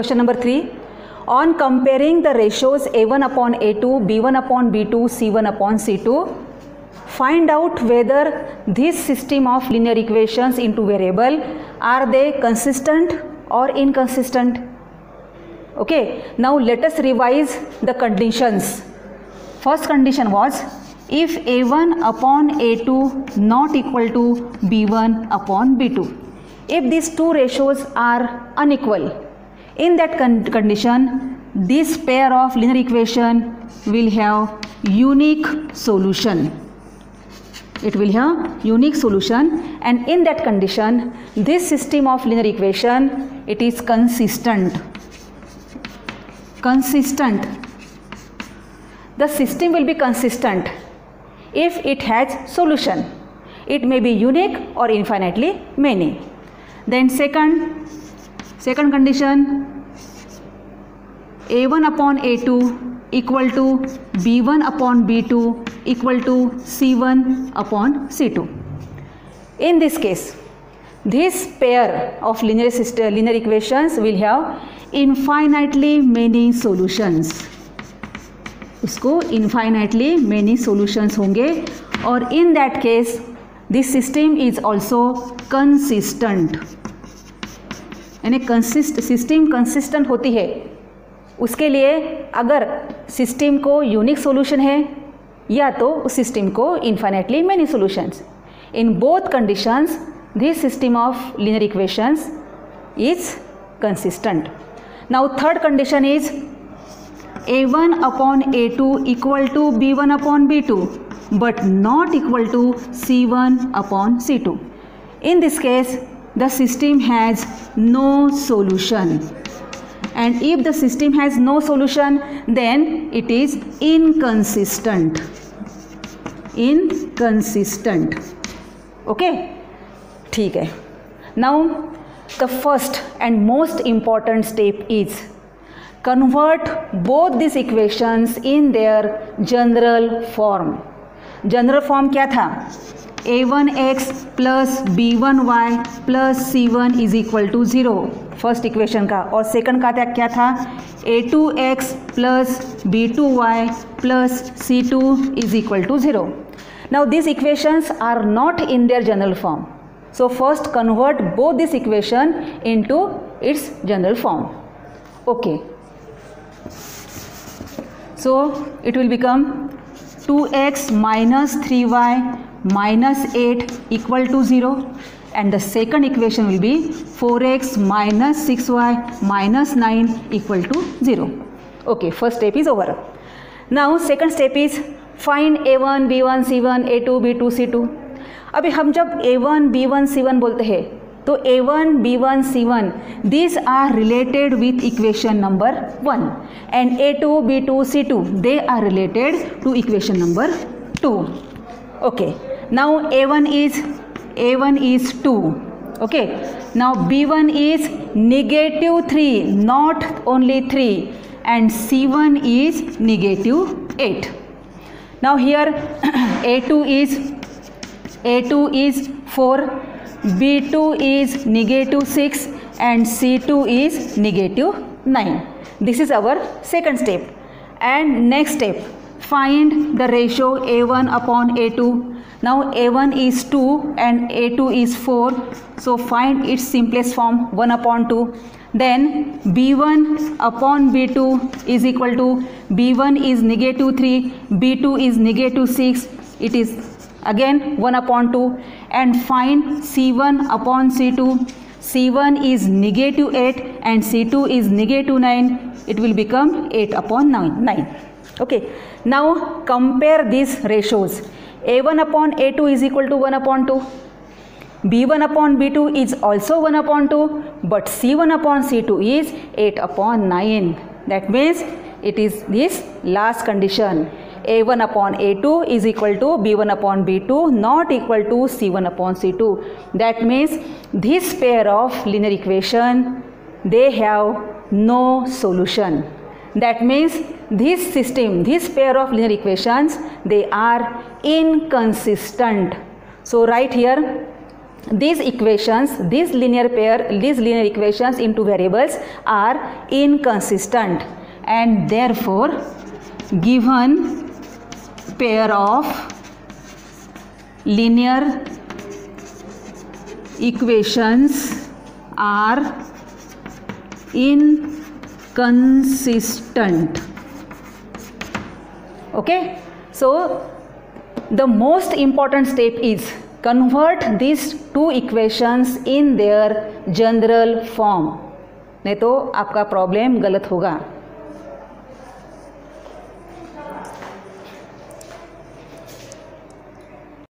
Question number 3. On comparing the ratios A1 upon A2, B1 upon B2, C1 upon C2, find out whether this system of linear equations into variable, are they consistent or inconsistent? Okay, now let us revise the conditions. First condition was, if A1 upon A2 not equal to B1 upon B2. If these two ratios are unequal, in that condition, this pair of linear equation will have unique solution. It will have unique solution, and in that condition, this system of linear equation, it is consistent. Consistent. The system will be consistent if it has solution. It may be unique or infinitely many. Then second condition, A1 upon A2 equal to B1 upon B2 equal to C1 upon C2. In this case, this pair of linear equations will have infinitely many solutions. उसको infinitely many solutions होंगे, और in that case this system is also consistent. यानी system consistent होती है, उसके लिए अगर system को यूनिक सॉल्यूशन है या तो उस सिस्टम को infinitely many solutions. In both conditions this system of linear equations is consistent. Now third condition is A1 upon A2 equal to B1 upon B2 but not equal to C1 upon C2. In this case, the system has no solution, and if the system has no solution, then it is inconsistent. Inconsistent. Okay, ठीक है. Now the first and most important step is convert both these equations in their general form. General form क्या था? A1x plus B1y plus C1 is equal to 0. First equation का. और second का क्या था? A2x plus B2y plus C2 is equal to 0. Now these equations are not in their general form. So first convert both this equation into its general form. Okay. So it will become 2x minus 3y minus 8 equal to 0, and the second equation will be 4x minus 6y minus 9 equal to 0. Okay, first step is over. Now second step is find A1, B1, C1, A2, B2, C2. अभी हम जब A1, B1, C1 बोलते हैं तो A1, B1, C1 these are related with equation number 1, and A2, B2, C2 they are related to equation number 2. Okay, now A1 is 2. Okay, now B1 is negative 3, not only 3, and C1 is negative 8. Now here A2 is 4, B2 is negative 6, and C2 is negative 9. This is our second step. And next step, find the ratio A1 upon A2. Now A1 is 2 and A2 is 4. So find its simplest form, 1 upon 2. Then B1 upon B2 is equal to B1 is negative 3, B2 is negative 6. It is again 1 upon 2, and find C1 upon C2. C1 is negative 8 and C2 is negative 9. It will become 8 upon 9. Okay, now compare these ratios. A1 upon A2 is equal to 1 upon 2. B1 upon B2 is also 1 upon 2, but C1 upon C2 is 8 upon 9. That means it is this last condition. A1 upon A2 is equal to B1 upon B2, not equal to C1 upon C2. That means this pair of linear equation, they have no solution. That means this system, this pair of linear equations, they are inconsistent. So write here these equations, these linear equations into variables are inconsistent, and therefore given pair of linear equations are inconsistent. Okay, so the most important step is convert these two equations in their general form, नहीं तो आपका problem गलत होगा.